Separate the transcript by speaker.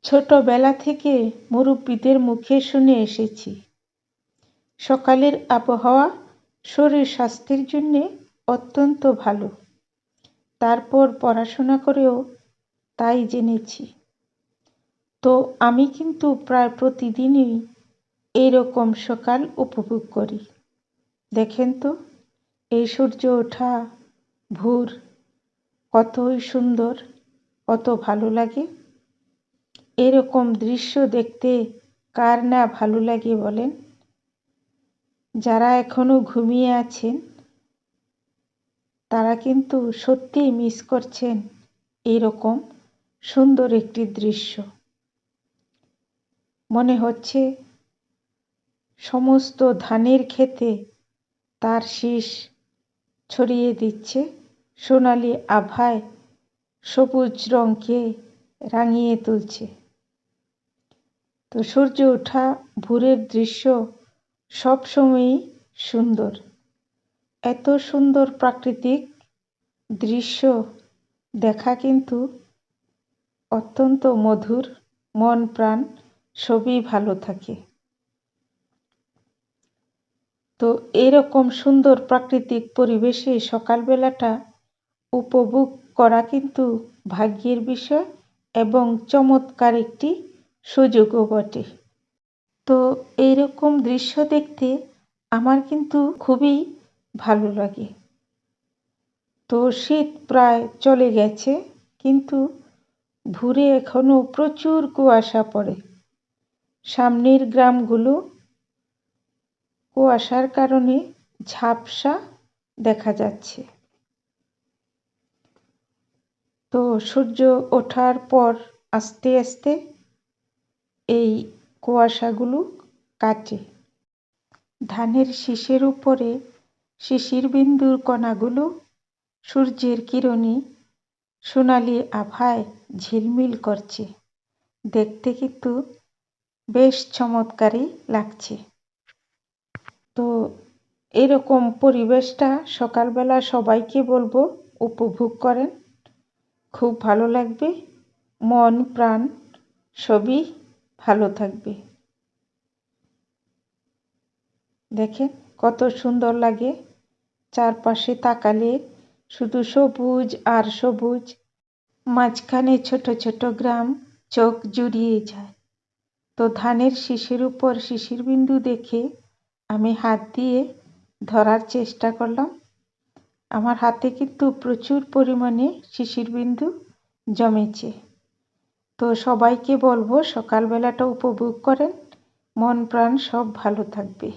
Speaker 1: ছোটবেলা থেকে মুরব্বিদের মুখে শুনে এসেছি, সকালের আবহাওয়া শরীর স্বাস্থ্যের জন্যে অত্যন্ত ভালো। তারপর পড়াশোনা করেও তাই জেনেছি। তো আমি কিন্তু প্রায় প্রতিদিনই এইরকম সকাল উপভোগ করি। দেখেন তো, এই সূর্য ওঠা ভোর কতই সুন্দর, কত ভালো লাগে। এরকম দৃশ্য দেখতে কার না ভালো লাগে বলেন? যারা এখনো ঘুমিয়ে আছেন তারা কিন্তু সত্যিই মিস করছেন এরকম সুন্দর একটি দৃশ্য। মনে হচ্ছে সমস্ত ধানের ক্ষেতে তার শীষ ছড়িয়ে দিচ্ছে সোনালি আভায়, সবুজ রঙকে রাঙিয়ে তুলছে। তো সূর্য ওঠা ভোরের দৃশ্য সবসময়ই সুন্দর। এত সুন্দর প্রাকৃতিক দৃশ্য দেখা কিন্তু অত্যন্ত মধুর, মন প্রাণ সবই ভালো থাকে। তো এরকম সুন্দর প্রাকৃতিক পরিবেশে সকালবেলাটা উপভোগ করা কিন্তু ভাগ্যের বিষয় এবং চমৎকার একটি সুযোগও বটে। তো এইরকম দৃশ্য দেখতে আমার কিন্তু খুবই ভালো লাগে। তো শীত প্রায় চলে গেছে, কিন্তু ভোরে এখনো প্রচুর কুয়াশা পড়ে। সামনের গ্রামগুলো কুয়াশার কারণে ঝাপসা দেখা যাচ্ছে। তো সূর্য ওঠার পর আস্তে আস্তে এই কুয়াশাগুলো কাটে। ধানের শীষের উপরে শিশির বিন্দুর কণাগুলো সূর্যের কিরণে সোনালি আভায় ঝিলমিল করছে। দেখতে কিন্তু বেশ চমৎকারই লাগছে। তো এরকম পরিবেশটা সকালবেলা সবাইকে বলবো উপভোগ করেন, খুব ভালো লাগবে। মন প্রাণ সবই ভালো থাকবে। দেখেন কত সুন্দর লাগে, চারপাশে তাকালে শুধু সবুজ আর সবুজ, মাঝখানে ছোট ছোট গ্রাম চোখ জুড়িয়ে যায়। তো ধানের শীষের উপর শিশির বিন্দু দেখে আমি হাত দিয়ে ধরার চেষ্টা করলাম। আমার হাতে কিন্তু প্রচুর পরিমাণে শিশির বিন্দু জমেছে। তো সবাইকে বলবো সকালবেলাটা উপভোগ করেন, মন প্রাণ সব ভালো থাকবে।